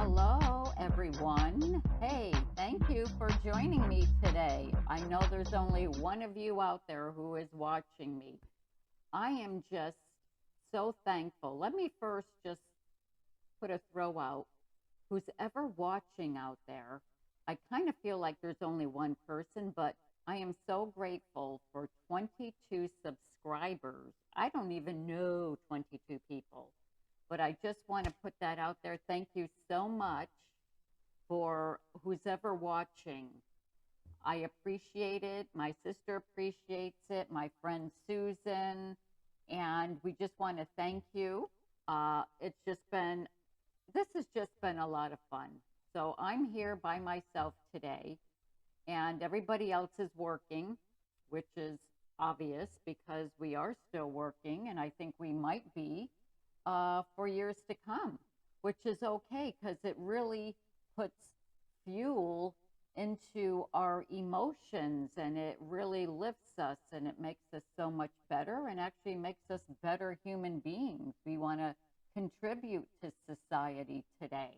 Hello, everyone. Hey, thank you for joining me today. I know there's only one of you out there who is watching me. I am just so thankful. Let me first just put a throw out. Who's ever watching out there? I kind of feel like there's only one person, but I am so grateful for 22 subscribers. I don't even know 22 people, but I just want to put that out there. Thank you so much for who's ever watching. I appreciate it. My sister appreciates it. My friend Susan. And we just want to thank you. This has just been a lot of fun. So I'm here by myself today, and everybody else is working, which is obvious because we are still working, and I think we might be for years to come, which is okay because it really puts fuel into our emotions, and it really lifts us, and it makes us so much better and actually makes us better human beings. We want to contribute to society today.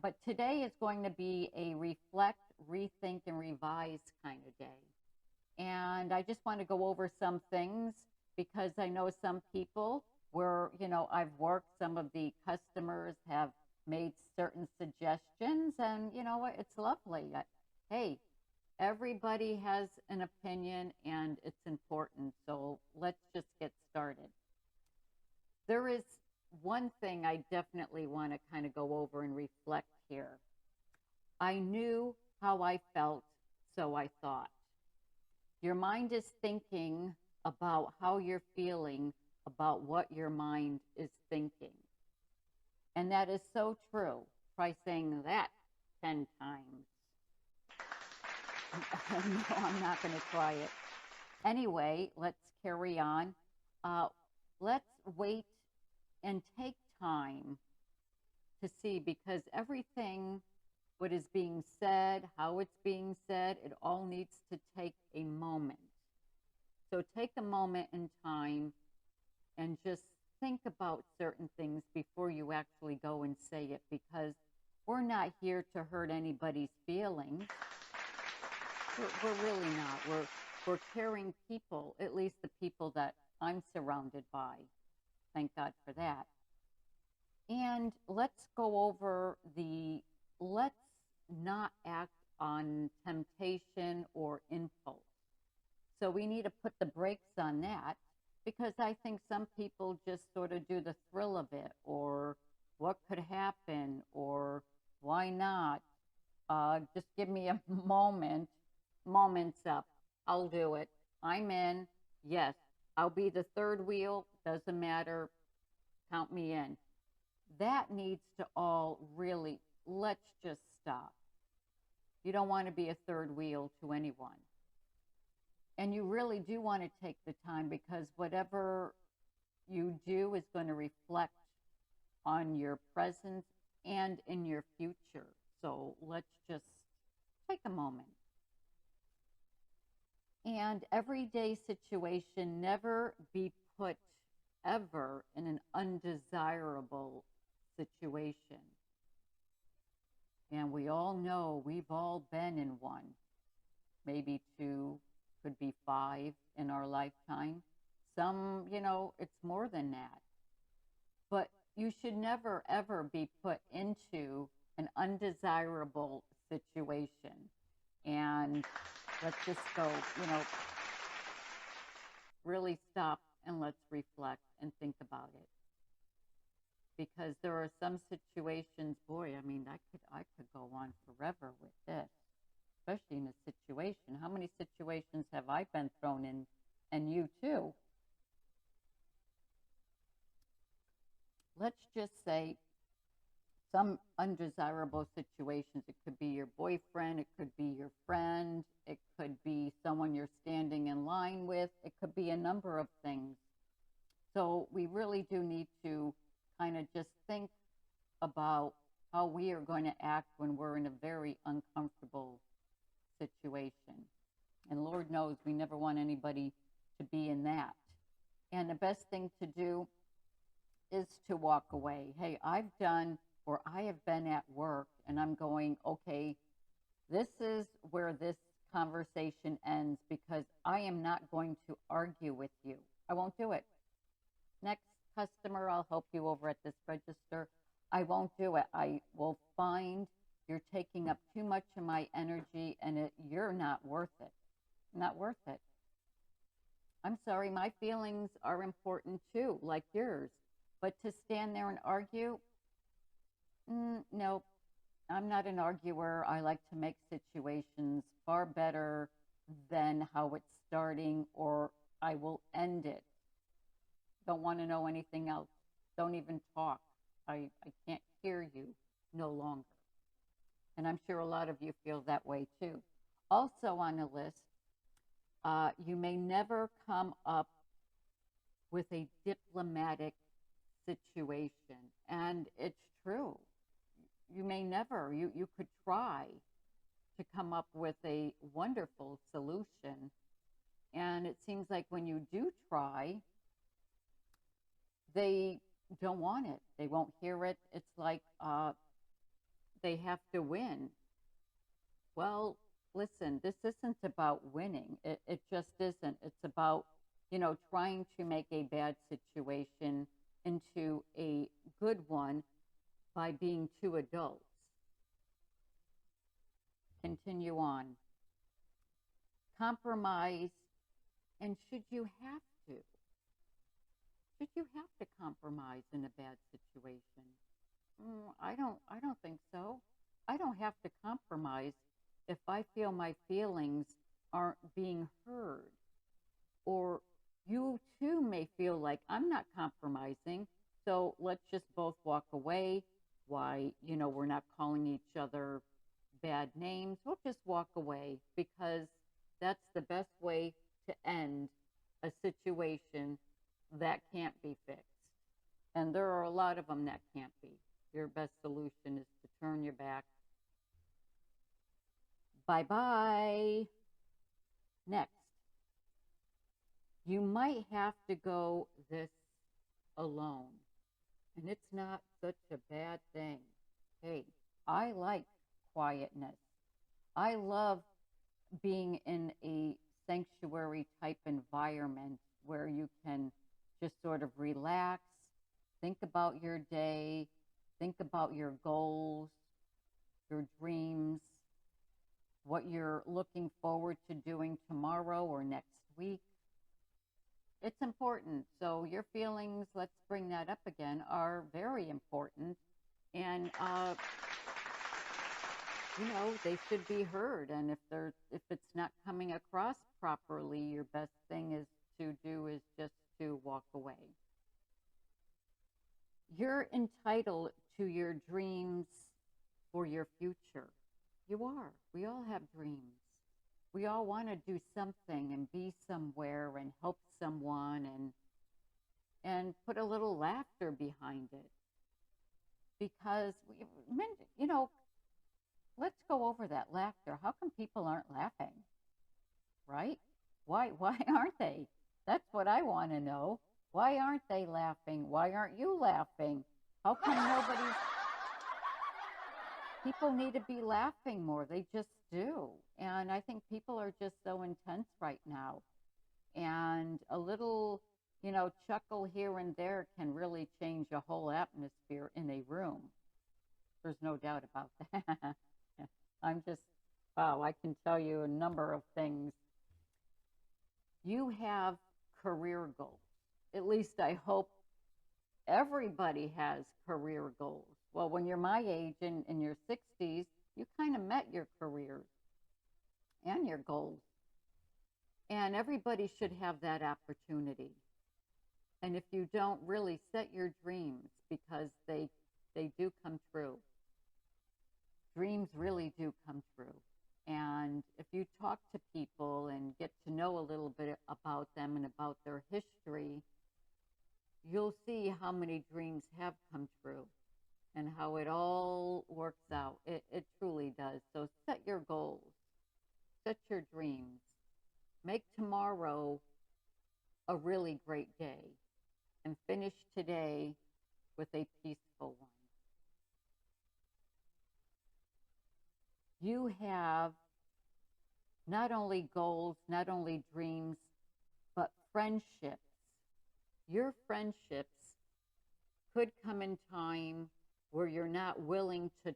But today is going to be a reflect, rethink, and revise kind of day. And I just want to go over some things because I know some people where, I've worked, some of the customers have made certain suggestions, and you know what? It's lovely. Hey, everybody has an opinion and it's important. So let's just get started. There is one thing I definitely want to kind of go over and reflect here. I knew how I felt, so I thought. Your mind is thinking about how you're feeling about what your mind is thinking. And that is so true. Try saying that 10 times. No, I'm not going to try it. Anyway, let's carry on. Let's wait and take time to see, because everything, what is being said, how it's being said, it all needs to take a moment. So take a moment in time and just think about certain things before you actually go and say it, because we're not here to hurt anybody's feelings. We're really not. We're caring people, at least the people that I'm surrounded by. Thank God for that. And let's go over let's not act on temptation or impulse. So we need to put the brakes on that, because I think some people just sort of do the thrill of it, or what could happen, or why not? Just give me a moment. Moment's up. I'll do it. I'm in. Yes, I'll be the third wheel. Doesn't matter. Count me in. That needs to all really, let's just stop. You don't want to be a third wheel to anyone. And you really do want to take the time, because whatever you do is going to reflect on your present and in your future. So let's just take a moment. And everyday situation, never be put ever in an undesirable situation. And we all know we've all been in one, maybe two, could be five in our lifetime. Some, it's more than that. But you should never, ever be put into an undesirable situation. And let's just go, really stop and let's reflect and think about it. Because there are some situations, boy, I could go on forever with this, especially in a situation. How many situations have I been thrown in, and you too? Let's just say some undesirable situations. It could be your boyfriend, it could be your friend, it could be someone you're standing in line with, it could be a number of things. So we really do need to kind of just think about how we are going to act when we're in a very uncomfortable situation. And Lord knows we never want anybody to be in that. And the best thing to do is to walk away. Hey, I've done or I have been at work and I'm going, okay, this is where this conversation ends because I am not going to argue with you. I won't do it. Next customer, I'll help you over at this register. I won't do it. I will find you're taking up too much of my energy and you're not worth it. Not worth it. I'm sorry, my feelings are important too, like yours. But to stand there and argue, no, I'm not an arguer. I like to make situations far better than how it's starting, or I will end it. Don't want to know anything else. Don't even talk. I can't hear you no longer. And I'm sure a lot of you feel that way too. Also on the list, you may never come up with a diplomatic situation. And it's true. You may never. You could try to come up with a wonderful solution. And it seems like when you do try, they don't want it. They won't hear it. It's like they have to win. Well, listen, this isn't about winning. It just isn't. It's about, trying to make a bad situation into a good one by being two adults. Continue on. Compromise, and should you have to? Should you have to compromise in a bad situation? I don't think so. I don't have to compromise if I feel my feelings aren't being heard. Or you too may feel like I'm not compromising, so let's just both walk away. Why, we're not calling each other bad names. We'll just walk away because that's the best way to end a situation that can't be fixed. And there are a lot of them that can't be. Your best solution is to turn your back. Bye-bye. Next, you might have to go this alone. And it's not such a bad thing. Hey, I like quietness. I love being in a sanctuary type environment where you can just sort of relax, think about your day, think about your goals, your dreams, what you're looking forward to doing tomorrow or next week. It's important. So your feelings, let's bring that up again, are very important. And they should be heard. And if it's not coming across properly, your best thing is to do is just to walk away. You're entitled to your dreams for your future. You are. We all have dreams. We all want to do something and be somewhere and help someone and put a little laughter behind it. Because let's go over that laughter. How come people aren't laughing? Right? Why aren't they? That's what I want to know. Why aren't they laughing? Why aren't you laughing? How come nobody's People need to be laughing more. They just do. And I think people are just so intense right now. And a little, chuckle here and there can really change a whole atmosphere in a room. There's no doubt about that. Wow, I can tell you a number of things. You have career goals. At least I hope everybody has career goals. Well, when you're my age in your 60s, you kind of met your careers and your goals. And everybody should have that opportunity. And if you don't, really set your dreams, because they do come true. Dreams really do come true. And if you talk to people and get to know a little bit about them and about their history, you'll see how many dreams have come true and how it all works out. It truly does. So set your goals, set your dreams, make tomorrow a really great day, and finish today with a peaceful one. You have not only goals, not only dreams, but friendships. Your friendships could come in time where you're not willing to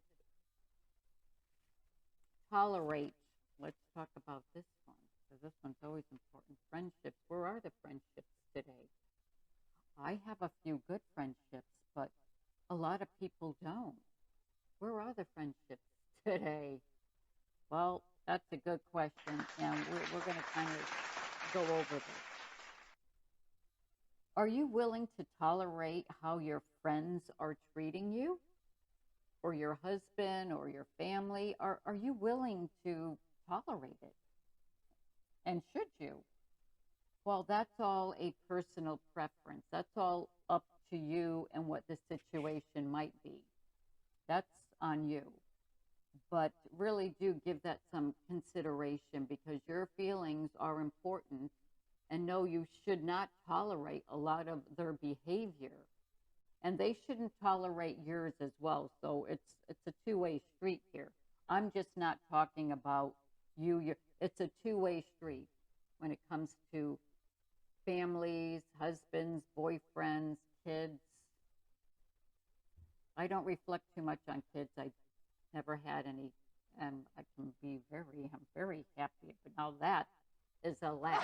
tolerate. Let's talk about this one, because this one's always important. Friendships. Where are the friendships today? I have a few good friendships, but a lot of people don't. Where are the friendships today? Well, that's a good question, and we're going to kind of go over this. Are you willing to tolerate how your friends are treating you, or your husband, or your family? Are you willing to tolerate it? And should you? Well, that's all a personal preference. That's all up to you and what the situation might be. That's on you. But really do give that some consideration, because your feelings are important, and no, you should not tolerate a lot of their behavior, and they shouldn't tolerate yours as well. So it's a two-way street here. I'm just not talking about you. It's a two-way street when it comes to families, husbands, boyfriends, kids. I don't reflect too much on kids. I never had any, and I'm very happy. But now that is a laugh,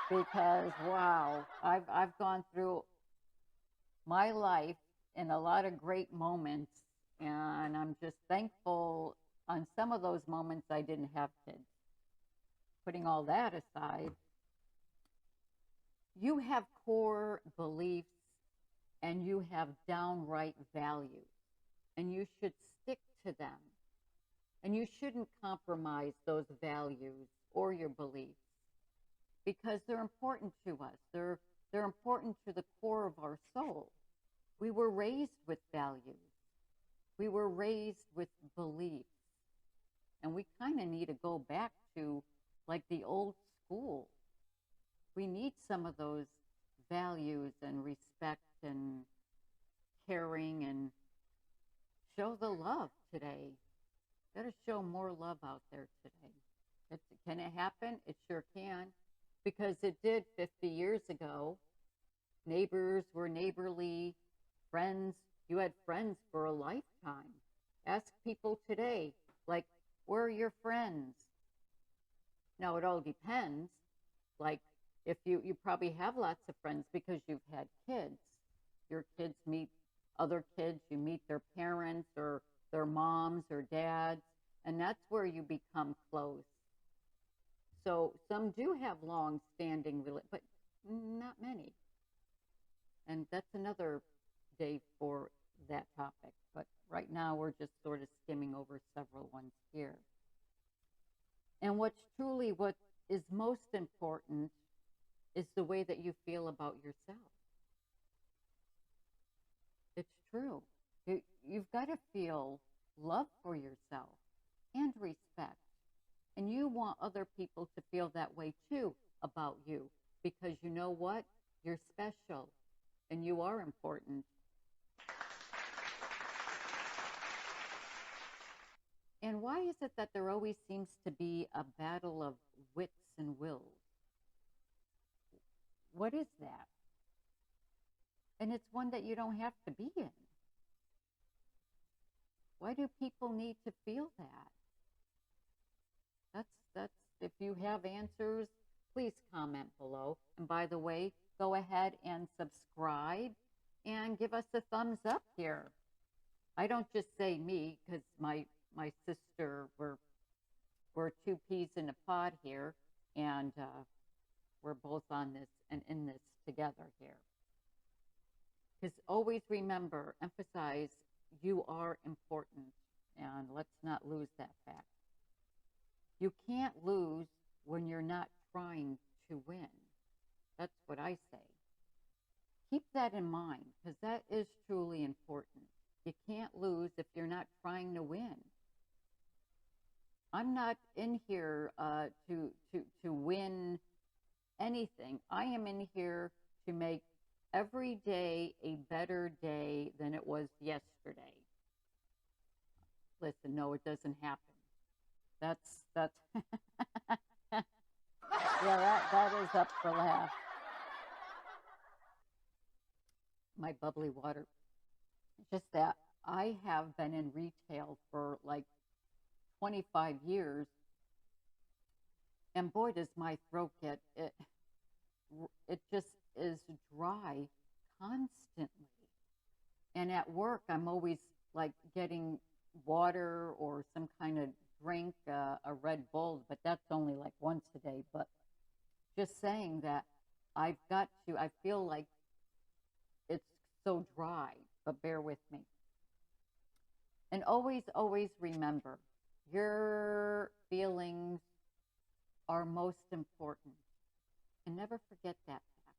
because wow, I've gone through my life in a lot of great moments, and I'm just thankful on some of those moments I didn't have kids. Putting all that aside, you have core beliefs and you have downright values, and you should stick to them. And you shouldn't compromise those values or your beliefs, because they're important to us. They're important to the core of our soul. We were raised with values. We were raised with beliefs. And we kind of need to go back to like the old school. We need some of those values and respect and caring, and show the love today. Got to show more love out there today. Can it happen? It sure can, because it did 50 years ago. Neighbors were neighborly, friends. You had friends for a lifetime. Ask people today, like, where are your friends? Now, it all depends. Like, if you probably have lots of friends because you've had kids. Your kids meet other kids, you meet their parents or their moms or dads, and that's where you become close. So some do have long-standing, but not many. And that's another day for that topic. But right now we're just sort of skimming over several ones here. And what is most important is the way that you feel about yourself. It's true. You've got to feel love for yourself and respect. And you want other people to feel that way too about you, because you know what? You're special and you are important. And why is it that there always seems to be a battle of wits and wills? What is that? And it's one that you don't have to be in. Why do people need to feel that? That's if you have answers, please comment below. And by the way, go ahead and subscribe and give us a thumbs up here. I don't just say me, because my sister, we're two peas in a pod here, and we're both on this and in this together here. Because always remember, emphasize, you are important, and let's not lose that fact. You can't lose when you're not trying to win. That's what I say. Keep that in mind, because that is truly important. You can't lose if you're not trying to win. I'm not in here to win anything. I am in here to make every day a better day than it was yesterday. Listen, no, it doesn't happen. That's yeah, that is up for laughs. My bubbly water. Just that I have been in retail for like 25 years, and boy, does my throat get it. It just is dry constantly. And at work, I'm always like getting water or some kind of drink, a Red Bull, but that's only like once a day. But just saying that I feel like it's so dry, but bear with me. And always, always remember your feelings are most important. And never forget that fact.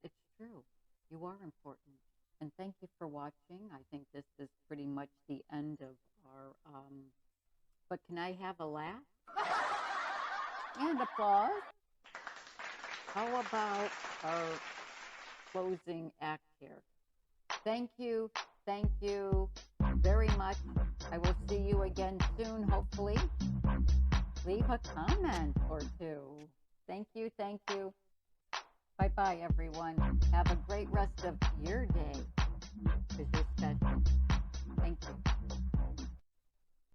It's true. You are important. And thank you for watching. I think this is pretty much the end of our, but can I have a laugh and applause? How about our closing act here? Thank you very much. I will see you again soon, hopefully. Leave a comment or two. Thank you. Bye-bye, everyone. Have a great rest of your day, because you're special. Thank you.